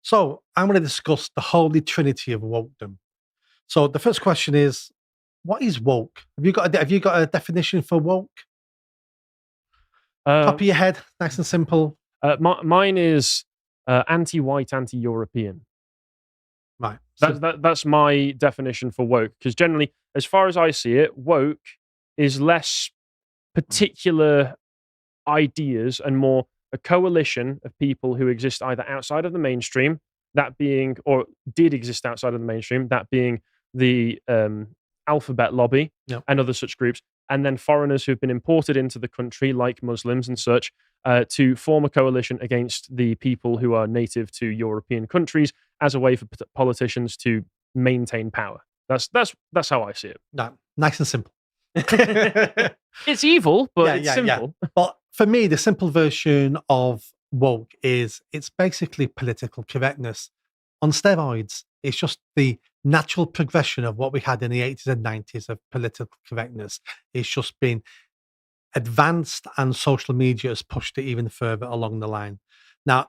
So I'm going to discuss the holy trinity of wokedom. So the first question is, what is woke? Have you got a definition for woke? Uh, Top of your head, nice and simple. mine is anti-white, anti-European. Right. So That's my definition for woke. Because generally, as far as I see it, woke is less particular ideas and more a coalition of people who exist either outside of the mainstream, that being, or did exist outside of the mainstream, that being the alphabet lobby yeah, and other such groups, and then foreigners who've been imported into the country, like Muslims and such, to form a coalition against the people who are native to European countries as a way for politicians to maintain power. That's how I see no, nice and simple. it. It's evil, but it's Yeah. simple. But for me, the simple version of woke is it's basically political correctness on steroids. It's just the natural progression of what we had in the 80s and 90s of political correctness. It's just been advanced, and social media has pushed it even further along the line. Now,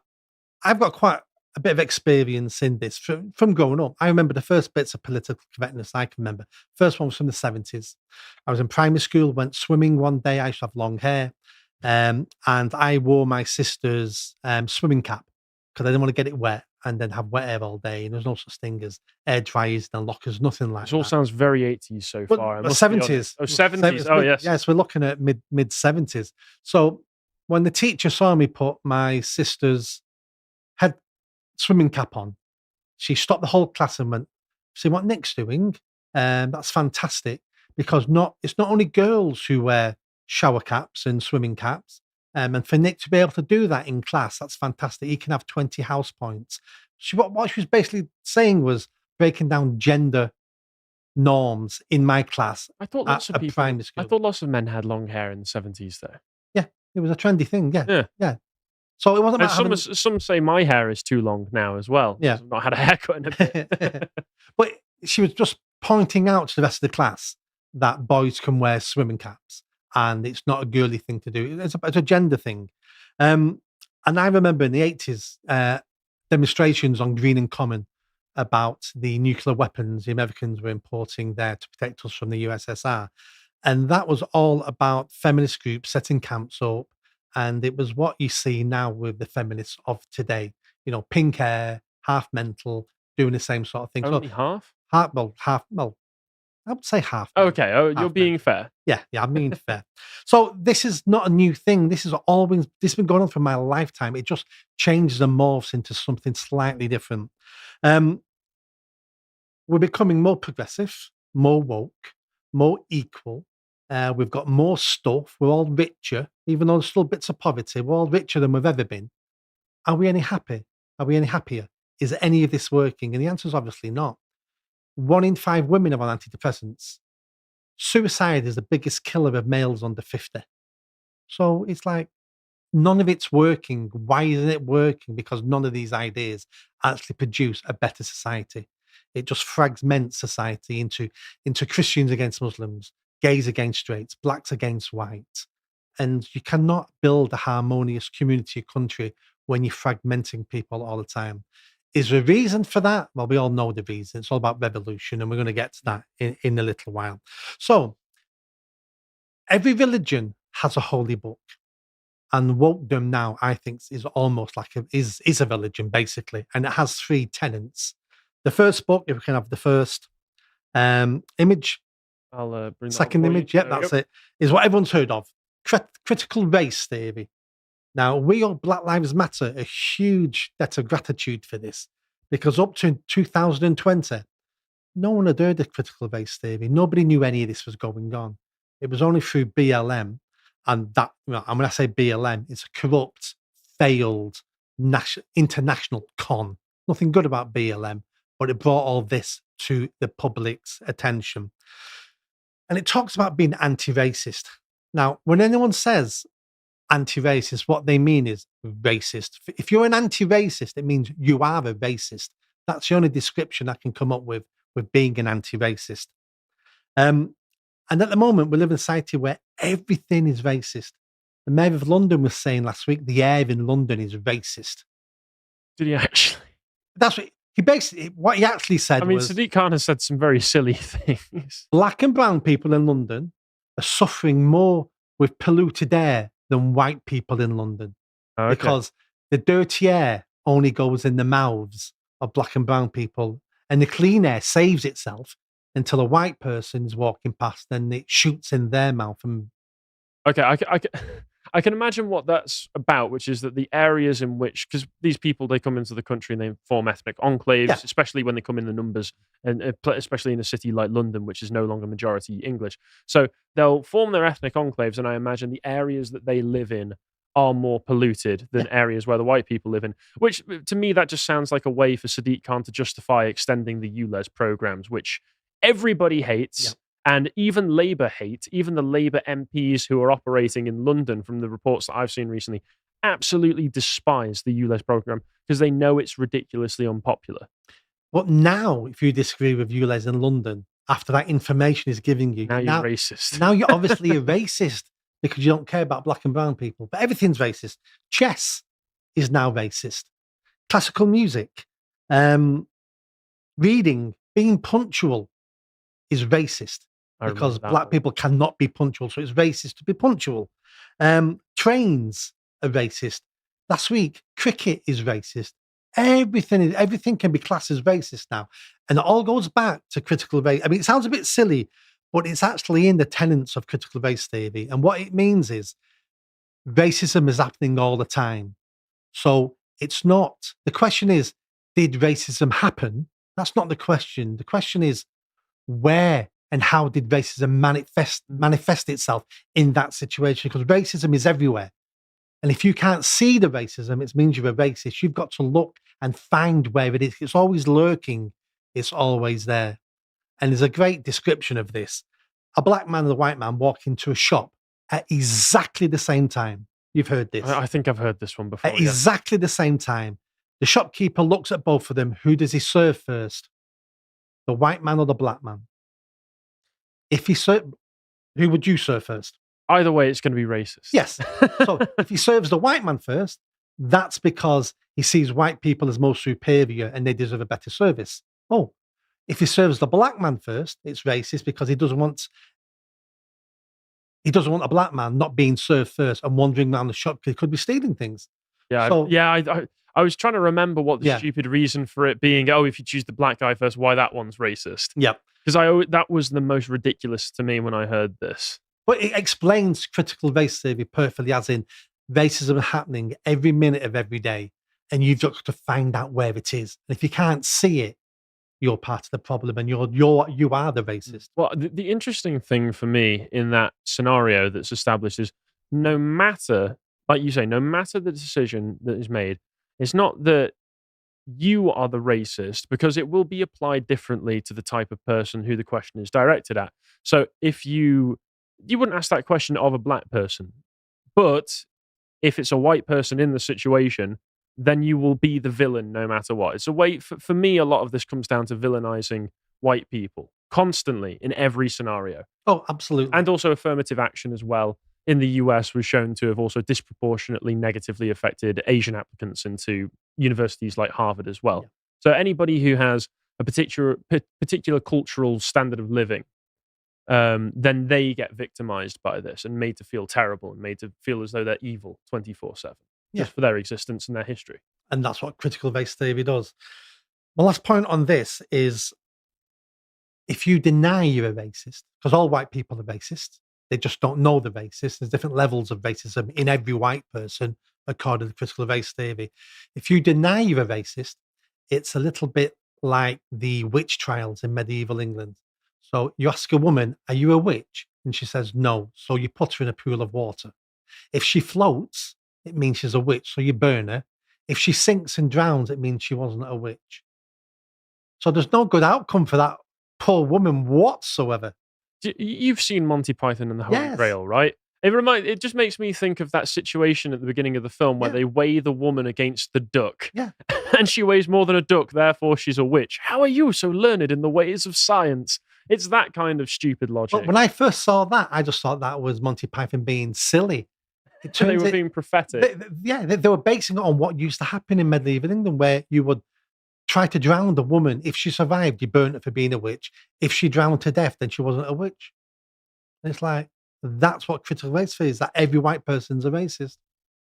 I've got quite a bit of experience in this from growing up. I remember the first bits of political correctness I can remember. First one was from the 70s. I was in primary school, went swimming one day. I used to have long hair. And I wore my sister's swimming cap because I didn't want to get it wet and then have wet hair all day. And there's no such thing as air dryers and lockers, nothing like This all that. sounds very 80s so But far. I the must be 70s. honest. Oh, 70s. Oh, yes. Yes, we're looking at mid 70s. So when the teacher saw me put my sister's head swimming cap on, she stopped the whole class and went, "See what Nick's doing? That's fantastic because it's not only girls who wear shower caps and swimming caps. And for Nick to be able to do that in class, that's fantastic. He can have 20 house points." What she was basically saying was breaking down gender norms in my class I thought at lots of a people. primary I school. thought lots of men had long hair in the 70s, though. Yeah, it was a trendy thing. Yeah, Yeah. yeah. So it wasn't And about having. some say my hair is too long now as well. Yeah. I've not had a haircut in a bit. But she was just pointing out to the rest of the class that boys can wear swimming caps and it's not a girly thing to do. It's a gender thing. And I remember in the 80s, demonstrations on Green and Common about the nuclear weapons the Americans were importing there to protect us from the USSR. And that was all about feminist groups setting camps up. And it was what you see now with the feminists of today, pink hair, half mental, doing the same sort of thing. So Only half? half, I would say half. Okay. Oh, you're half being mental. fair. Yeah, I'm being fair. So this is not a new thing. This has been going on for my lifetime. It just changes and morphs into something slightly different. Um, we're becoming more progressive, more woke, more equal. We've got more stuff. We're all richer, even though there's still bits of poverty. We're all richer than we've ever been. Are we any happy? Are we any happier? Is any of this working? And the answer is obviously not. 1 in 5 women are on antidepressants. Suicide is the biggest killer of males under 50. So it's like none of it's working. Why isn't it working? Because none of these ideas actually produce a better society. It just fragments society into Christians against Muslims, gays against straights, blacks against whites. And you cannot build a harmonious community or country when you're fragmenting people all the time. Is there a reason for that? Well, we all know the reason. It's all about revolution, and we're going to get to that in a little while. So, every religion has a holy book, and wokedom now, I think, is almost like is a religion basically, and it has 3 tenets. The first book, if we can have the first image, I'll bring that second up for image, you. yep, that's it, is what everyone's heard of: critical race theory. Now, we all Black Lives Matter a huge debt of gratitude for this, because up to 2020, no one had heard of critical race theory. Nobody knew any of this was going on. It was only through BLM, and and when I say BLM, it's a corrupt, failed international con. Nothing good about BLM, but it brought all this to the public's attention. And it talks about being anti-racist. Now, when anyone says anti-racist, what they mean is racist. If you're an anti-racist, it means you are a racist. That's the only description I can come up with being an anti-racist. And at the moment, we live in a society where everything is racist. The mayor of London was saying last week the air in London is racist. Did he actually? That's what he actually said I mean, was Sadiq Khan has said some very silly things. black and brown people in London are suffering more with polluted air than white people in London Okay. because the dirty air only goes in the mouths of black and brown people, and the clean air saves itself until a white person is walking past and it shoots in their mouth. And Okay, I can imagine what that's about, which is that the areas in which, because these people, they come into the country and they form ethnic enclaves, Yeah. especially when they come in the numbers, and especially in a city like London, which is no longer majority English. So they'll form their ethnic enclaves, and I imagine the areas that they live in are more polluted than areas where the white people live in, which to me, that just sounds like a way for Sadiq Khan to justify extending the ULEZ programs, which everybody hates. Yeah. And even Labour hate, even the Labour MPs who are operating in London, from the reports that I've seen recently, absolutely despise the ULEZ programme because they know it's ridiculously unpopular. but now, if you disagree with ULEZ in London, after that information is giving you, Now you're racist. Now you're obviously a racist because you don't care about black and brown people. But everything's racist. Chess is now racist. Classical music, reading, being punctual is racist because black people cannot be punctual. So it's racist to be punctual. Trains are racist. Last week, cricket is racist. Everything can be classed as racist now. And it all goes back to critical race. I mean, it sounds a bit silly, but it's actually in the tenets of critical race theory. And what it means is racism is happening all the time. So it's not, the question is, did racism happen? That's not the question. The question is, where and how did racism manifest itself in that situation? Because racism is everywhere. And if you can't see the racism, it means you're a racist. You've got to look and find where it is. It's always lurking. It's always there. And there's a great description of this. A black man and a white man walk into a shop at exactly the same time. You've heard this. I think I've heard this one before. At exactly the same time. The shopkeeper looks at both of them. Who does he serve first? The white man or the black man? Who would you serve first? Either way, it's going to be racist. Yes. So if he serves the white man first, that's because he sees white people as more superior and they deserve a better service. Oh, if he serves the black man first, it's racist because he doesn't want a black man not being served first and wandering around the shop because he could be stealing things. Yeah, So, I was trying to remember what the stupid reason for it being, if you choose the black guy first, why that one's racist. Yeah. Because that was the most ridiculous to me when I heard this. But it explains critical race theory perfectly, as in racism happening every minute of every day, and you've got to find out where it is. And if you can't see it, you're part of the problem, and you are the racist. Well, the interesting thing for me in that scenario that's established is no matter, like you say, no matter the decision that is made, it's not that you are the racist because it will be applied differently to the type of person who the question is directed at. So if you wouldn't ask that question of a black person, but if it's a white person in the situation, then you will be the villain no matter what. It's a way, for me, a lot of this comes down to villainizing white people constantly in every scenario. Oh, absolutely. And also affirmative action as well in the US was shown to have also disproportionately negatively affected Asian applicants into universities like Harvard as well. Yeah. So anybody who has a particular cultural standard of living, then they get victimized by this and made to feel terrible and made to feel as though they're evil 24/7 just for their existence and their history. And that's what critical race theory does. My last point on this is if you deny you're a racist, because all white people are racist, they just don't know they're racist. There's different levels of racism in every white person, according to critical race theory. If you deny you're a racist, it's a little bit like the witch trials in medieval England. So you ask a woman, are you a witch? And she says, no. So you put her in a pool of water. If she floats, it means she's a witch. So you burn her. If she sinks and drowns, it means she wasn't a witch. So there's no good outcome for that poor woman whatsoever. You've seen Monty Python and the Holy Grail, right? It just makes me think of that situation at the beginning of the film where they weigh the woman against the duck. Yeah. And she weighs more than a duck, therefore she's a witch. How are you so learned in the ways of science? It's that kind of stupid logic. But when I first saw that, I just thought that was Monty Python being silly. They were being prophetic. They were basing it on what used to happen in medieval England, where you would try to drown the woman. If she survived, you burnt her for being a witch. If she drowned to death, then she wasn't a witch. And it's like, that's what critical race theory is, that every white person's a racist.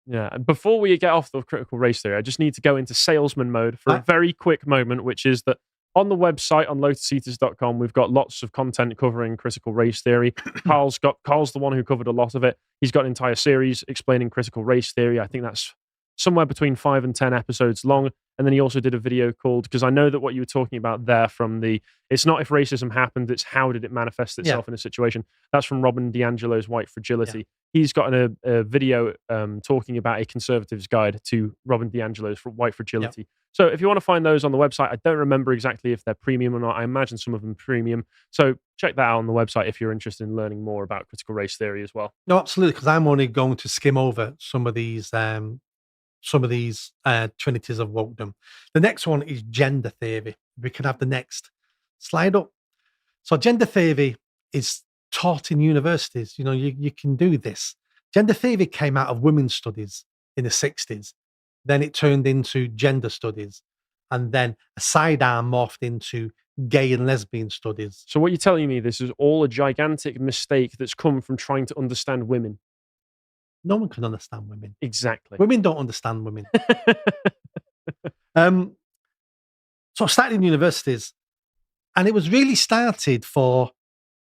Yeah. And before we get off the critical race theory, I just need to go into salesman mode for a very quick moment, which is that on the website on lotuseaters.com, we've got lots of content covering critical race theory. Carl's the one who covered a lot of it. He's got an entire series explaining critical race theory. I think that's somewhere between 5 and 10 episodes long. And then he also did a video called, because I know that what you were talking about there from it's not if racism happened, it's how did it manifest itself in a situation. That's from Robin DiAngelo's White Fragility. Yeah. He's got a video talking about a conservative's guide to Robin DiAngelo's White Fragility. Yeah. So if you want to find those on the website, I don't remember exactly if they're premium or not. I imagine some of them premium. So check that out on the website if you're interested in learning more about critical race theory as well. No, absolutely, because I'm only going to skim over some of these trinities of wokedom. The next one is gender theory. We can have the next slide up. So gender theory is taught in universities. You know, you can do this. Gender theory came out of women's studies in the 60s. Then it turned into gender studies. And then a sidearm morphed into gay and lesbian studies. So what you're telling me, this is all a gigantic mistake that's come from trying to understand women. No one can understand women. Exactly. Women don't understand women. So I started in universities, and it was really started for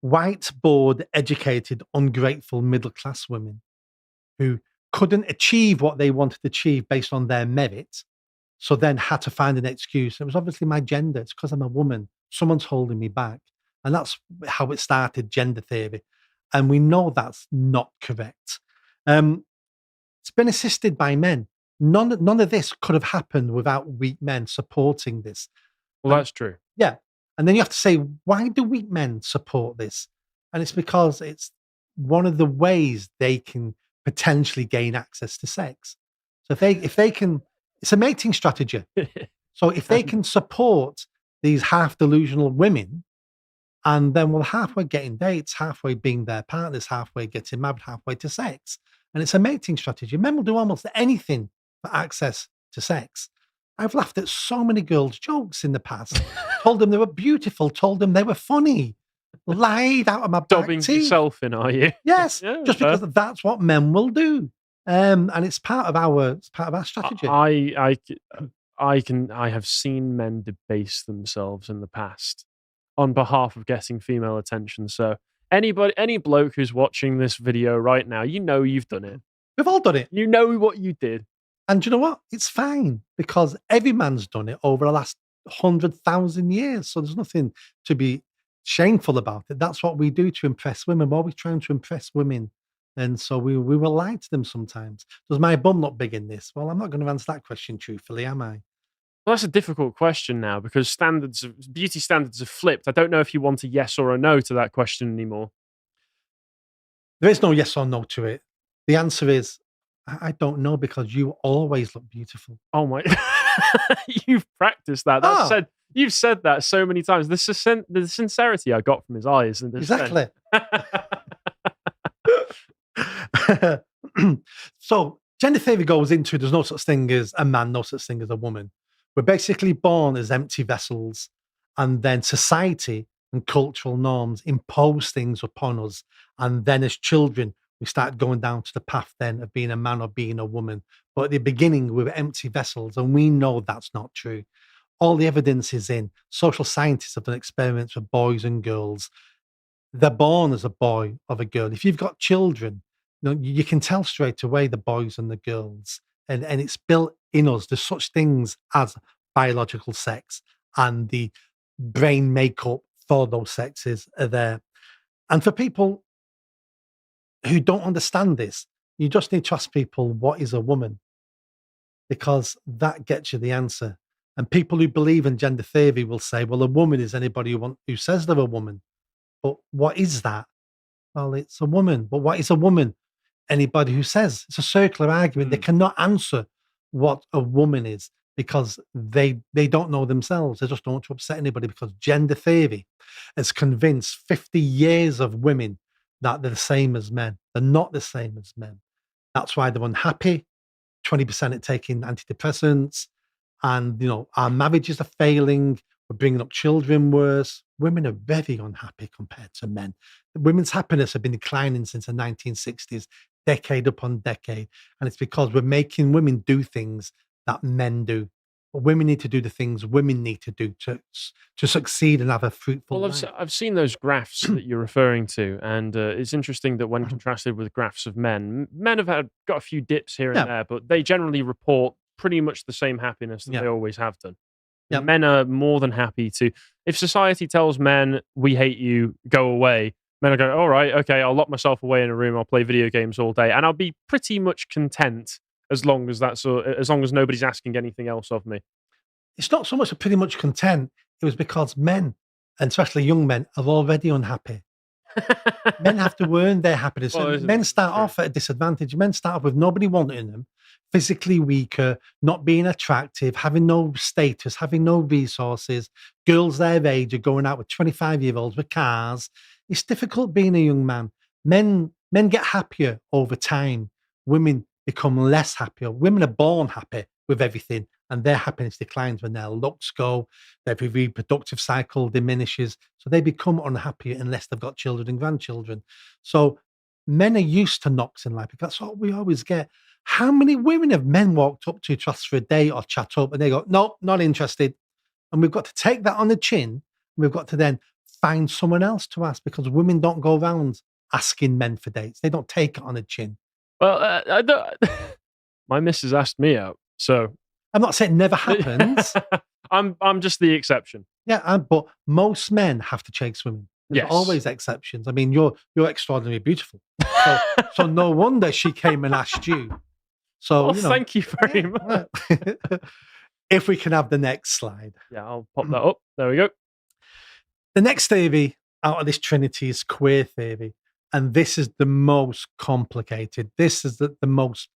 white, bored, educated, ungrateful middle-class women who couldn't achieve what they wanted to achieve based on their merit, so then had to find an excuse. It was obviously my gender. It's because I'm a woman. Someone's holding me back. And that's how it started, gender theory. And we know that's not correct. It's been assisted by men. None of this could have happened without weak men supporting this. Well, that's true. Yeah. And then you have to say, why do weak men support this? And it's because it's one of the ways they can potentially gain access to sex. So if they can, it's a mating strategy. So if they can support these half delusional women, and then halfway getting dates, halfway being their partners, halfway getting married, halfway to sex. And it's a mating strategy. Men will do almost anything for access to sex. I've laughed at so many girls' jokes in the past, told them they were beautiful, told them they were funny, lied out of my back Dobbing teeth. yourself in, are you? Yes, yeah, just because that's what men will do. And it's part of our strategy. I have seen men debase themselves in the past on behalf of getting female attention. So any bloke who's watching this video right now, you know you've done it. We've all done it. You know what you did. And you know what? It's fine, because every man's done it over the last 100,000 years. So there's nothing to be shameful about it. That's what we do to impress women. We're always trying to impress women. And so we will lie to them sometimes. Does my bum look big in this? Well, I'm not going to answer that question truthfully, am I? Well, that's a difficult question now, because beauty standards have flipped. I don't know if you want a yes or a no to that question anymore. There is no yes or no to it. The answer is, I don't know, because you always look beautiful. Oh my! You've practiced that. You've said that so many times. The sincerity I got from his eyes. And exactly. So gender theory goes into, there's no such thing as a man, no such thing as a woman. We're basically born as empty vessels, and then society and cultural norms impose things upon us. And then as children, we start going down to the path then of being a man or being a woman. But at the beginning, we were empty vessels, and we know that's not true. All the evidence is in. Social scientists have done experiments with boys and girls. They're born as a boy or a girl. If you've got children, you can tell straight away the boys and the girls. And it's built in us. There's such things as biological sex, and the brain makeup for those sexes are there. And for people who don't understand this, you just need to ask people, what is a woman? Because that gets you the answer. And people who believe in gender theory will say, well, a woman is anybody who says they're a woman. But what is that? Well, it's a woman. But what is a woman? Anybody who says. It's a circular argument. They cannot answer what a woman is, because they don't know themselves. They just don't want to upset anybody, because gender theory has convinced 50 years of women that they're the same as men. They're not the same as men. That's why they're unhappy. 20% are taking antidepressants, and our marriages are failing. We're bringing up children worse. Women are very unhappy compared to men. Women's happiness have been declining since the 1960s, decade upon decade, and it's because we're making women do things that men do. But women need to do the things women need to do to succeed and have a fruitful Well, life. I've seen those graphs that you're referring to, and it's interesting that when contrasted with graphs of men, men have got a few dips here and Yeah, there, but they generally report pretty much the same happiness that yeah, they always have done. yeah. Men are more than happy to. If society tells men, "We hate you, go away," men will go, "All right, okay, I'll lock myself away in a room. I'll play video games all day, and I'll be pretty much content as long as as long as nobody's asking anything else of me." It's not so much a pretty much content. It was because men, and especially young men, are already unhappy. Men have to earn their happiness. Well, And men it's start true. off at a disadvantage. Men start off with nobody wanting them, physically weaker, not being attractive, having no status, having no resources. Girls their age are going out with 25-year-olds with cars. It's difficult being a young man. Men get happier over time. Women become less happier. Women are born happy with everything, and their happiness declines when their looks go, their reproductive cycle diminishes. So they become unhappy unless they've got children and grandchildren. So men are used to knocks in life because that's what we always get. How many women have men walked up to us for a date or chat up and they go, "No, not interested." And we've got to take that on the chin. We've got to then find someone else to ask because women don't go around asking men for dates. They don't take it on the chin. Well, I don't, my missus asked me out, so I'm not saying it never happens. I'm just the exception. Yeah, but most men have to chase women. There's Yes. always exceptions. I mean, you're extraordinarily beautiful, so no wonder she came and asked you. So Well, thank you very much. well, if we can have the next slide, Yeah, I'll pop that up. There we go. the next theory out of this trinity is queer theory, and this is the most complicated. This is the most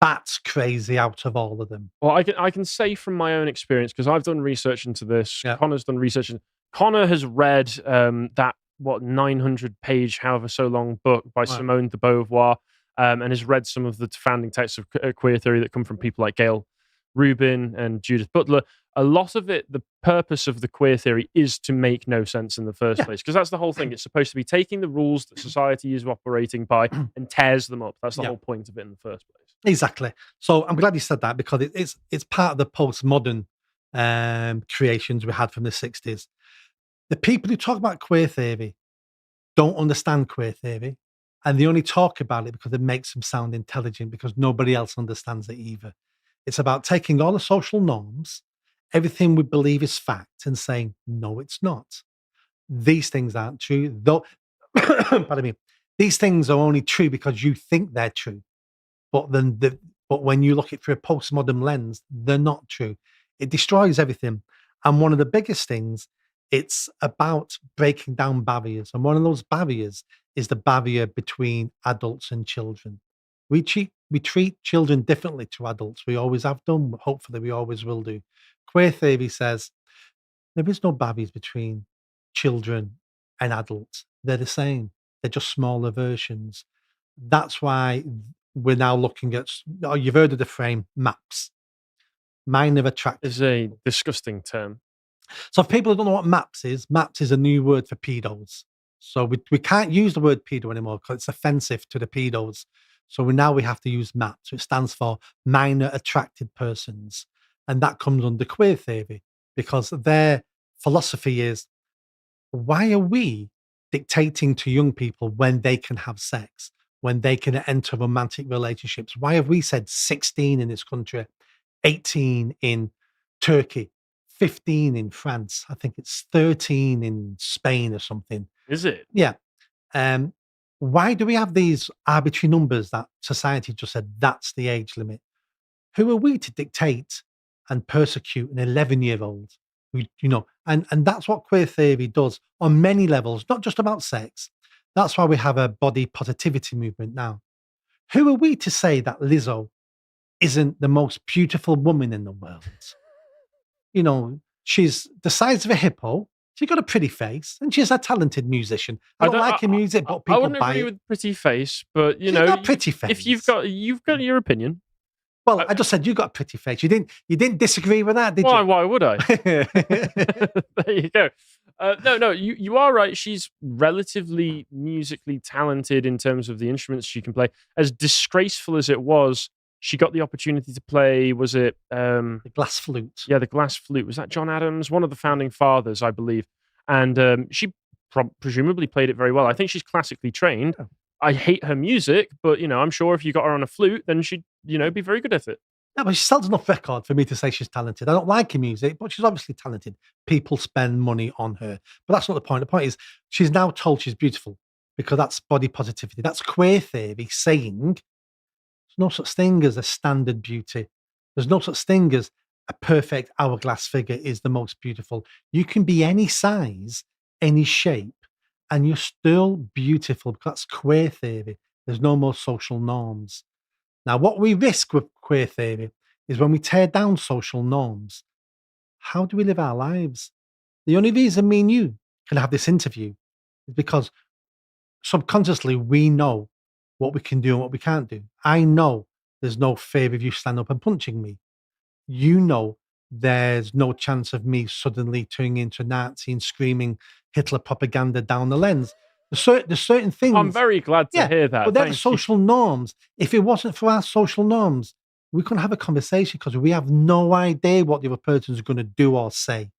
bats crazy out of all of them. Well, I can say from my own experience because I've done research into this. Yeah. Connor's done research. Connor has read that 900-page, however so long book by Right. Simone de Beauvoir, and has read some of the founding texts of queer theory that come from people like Gail Rubin and Judith Butler. A lot of it, the purpose of the queer theory is to make no sense in the first place, because that's the whole thing. It's supposed to be taking the rules that society is operating by and tears them up. That's the whole point of it in the first place. Exactly. So I'm glad you said that because it's part of the postmodern creations we had from the 60s. The people who talk about queer theory don't understand queer theory, and they only talk about it because it makes them sound intelligent because nobody else understands it either. It's about taking all the social norms, everything we believe is fact, and saying, no, it's not. These things aren't true. Though, pardon me, these things are only true because you think they're true. But but when you look at it through a postmodern lens, they're not true. It destroys everything. And one of the biggest things, it's about breaking down barriers. And one of those barriers is the barrier between adults and children. We treat children differently to adults. We always have done. Hopefully, we always will do. Queer theory says there is no barriers between children and adults. They're the same. They're just smaller versions. That's why we're now looking at. Oh, you've heard of the frame maps. Mine have attracted. It's a disgusting term. So, if people don't know what maps is a new word for pedos. So we can't use the word pedo anymore because it's offensive to the pedos. So we have to use MAP. So it stands for minor attracted persons. And that comes under queer theory because their philosophy is, why are we dictating to young people when they can have sex, when they can enter romantic relationships? Why have we said 16 in this country, 18 in Turkey, 15 in France? I think it's 13 in Spain or something. Is it? Yeah. Why do we have these arbitrary numbers that society just said that's the age limit? Who are we to dictate and persecute an 11-year-old? And that's what queer theory does on many levels, not just about sex. That's why we have a body positivity movement now. Who are we to say that Lizzo isn't the most beautiful woman in the world? She's the size of a hippo. She's got a pretty face, and she's a talented musician. I don't like her music, but I people wouldn't buy agree it. with pretty face, but She's got a pretty if face. you've got your opinion. Well, I just said you got a pretty face. You didn't disagree with that, did Why? you? Why would I? There you go. No, you are right. She's relatively musically talented in terms of the instruments she can play. As disgraceful as it was, she got the opportunity to play. Was it? The glass flute. Yeah, the glass flute. Was that John Adams, one of the founding fathers, I believe? And she presumably played it very well. I think she's classically trained. Oh. I hate her music, but I'm sure if you got her on a flute, then she'd be very good at it. No, but she sells enough record for me to say she's talented. I don't like her music, but she's obviously talented. People spend money on her. But that's not the point. The point is she's now told she's beautiful because that's body positivity. That's queer theory saying there's no such thing as a standard beauty. There's no such thing as a perfect hourglass figure is the most beautiful. You can be any size, any shape, and you're still beautiful because that's queer theory. There's no more social norms. Now, what we risk with queer theory is when we tear down social norms, how do we live our lives? The only reason me and you can have this interview is because subconsciously we know what we can do and what we can't do. I know there's no fear of you stand up and punching me. You know there's no chance of me suddenly turning into a Nazi and screaming Hitler propaganda down the lens. There's certain things. I'm very glad to hear that. But they're the Thank you. social norms. If it wasn't for our social norms, we couldn't have a conversation because we have no idea what the other person is going to do or say.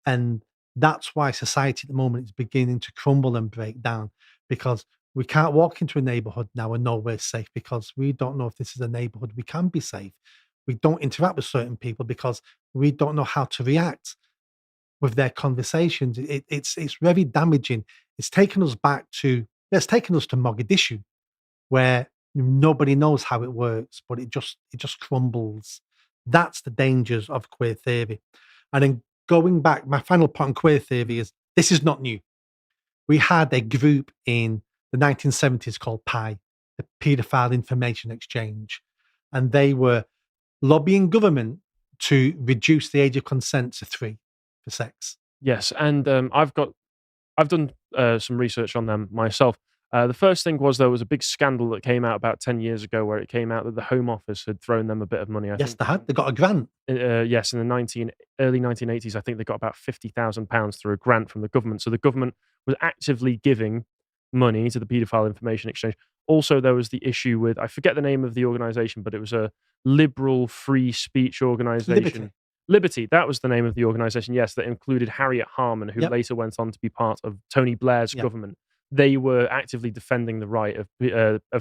And that's why society at the moment is beginning to crumble and break down because we can't walk into a neighborhood now and know we're safe because we don't know if this is a neighborhood we can be safe. We don't interact with certain people because we don't know how to react with their conversations. It's very damaging. It's taken us to Mogadishu, where nobody knows how it works, but it just crumbles. That's the dangers of queer theory. And then going back, my final point on queer theory is this is not new. We had a group in the 1970s called PI, the Paedophile Information Exchange, and they were lobbying government to reduce the age of consent to 3 for sex. Yes, and I've done some research on them myself. The first thing was there was a big scandal that came out about 10 years ago where it came out that the Home Office had thrown them a bit of money. I Yes, think, they had. They got a grant. yes, in the early 1980s, I think they got about £50,000 through a grant from the government. So the government was actively giving money to the Paedophile Information Exchange. Also, there was the issue with, I forget the name of the organization, but it was a liberal free speech organization. Liberty, that was the name of the organization, yes, that included Harriet Harman, who later went on to be part of Tony Blair's government. They were actively defending the right of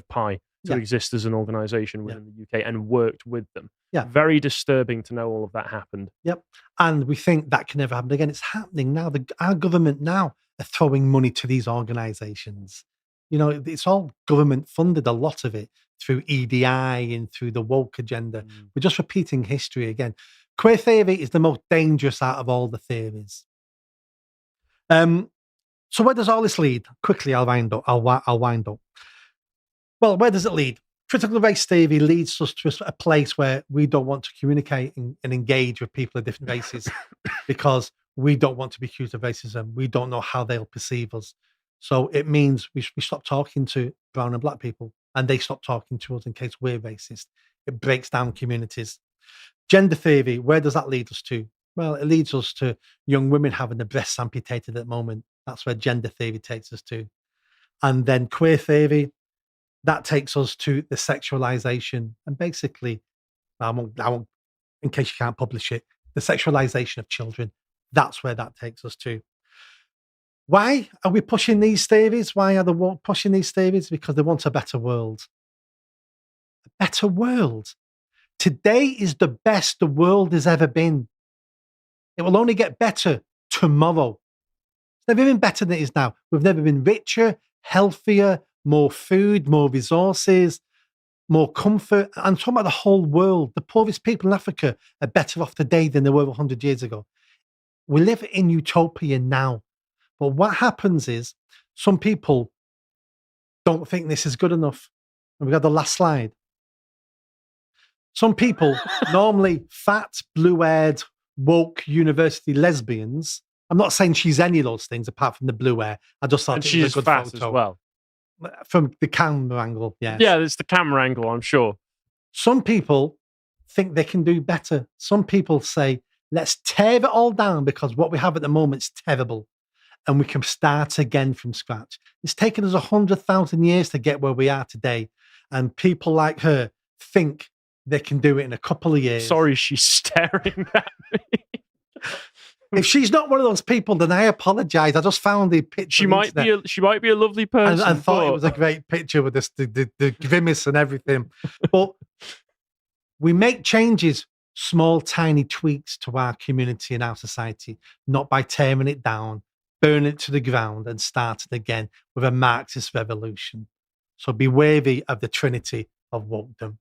PI to exist as an organization within the UK and worked with them. Yeah. Very disturbing to know all of that happened. Yep. And we think that can never happen again. It's happening now. Our government now are throwing money to these organizations. It's all government funded, a lot of it, through EDI and through the woke agenda. We're just repeating history again. Queer theory is the most dangerous out of all the theories. So where does all this lead? Quickly, I'll wind up. Well, where does it lead? Critical race theory leads us to a place where we don't want to communicate and engage with people of different races because we don't want to be accused of racism. We don't know how they'll perceive us. So it means we stop talking to brown and black people and they stop talking to us in case we're racist. It breaks down communities. Gender theory, where does that lead us to? Well, it leads us to young women having their breasts amputated at the moment. That's where gender theory takes us to. And then queer theory, that takes us to the sexualization. And basically, I won't, in case you can't publish it, the sexualization of children. That's where that takes us to. Why are we pushing these theories? Why are they pushing these theories? Because they want a better world. A better world. Today is the best the world has ever been. It will only get better tomorrow. It's never been better than it is now. We've never been richer, healthier, more food, more resources, more comfort. I'm talking about the whole world. The poorest people in Africa are better off today than they were 100 years ago. We live in utopia now. But what happens is some people don't think this is good enough. And we got the last slide. Some people, normally fat, blue-haired, woke university lesbians. I'm not saying she's any of those things apart from the blue hair. I just thought And it was she's a good fat photo. as well. From the camera angle, yes. Yeah, it's the camera angle, I'm sure. Some people think they can do better. Some people say, let's tear it all down because what we have at the moment is terrible and we can start again from scratch. It's taken us 100,000 years to get where we are today. And people like her think they can do it in a couple of years. Sorry, she's staring at me. If she's not one of those people, then I apologize. I just found the picture. She might be a lovely person. I thought it was a great picture with this, the grimace and everything. But we make changes, small, tiny tweaks to our community and our society, not by tearing it down, burn it to the ground, and start it again with a Marxist revolution. So be wary of the trinity of wokedom.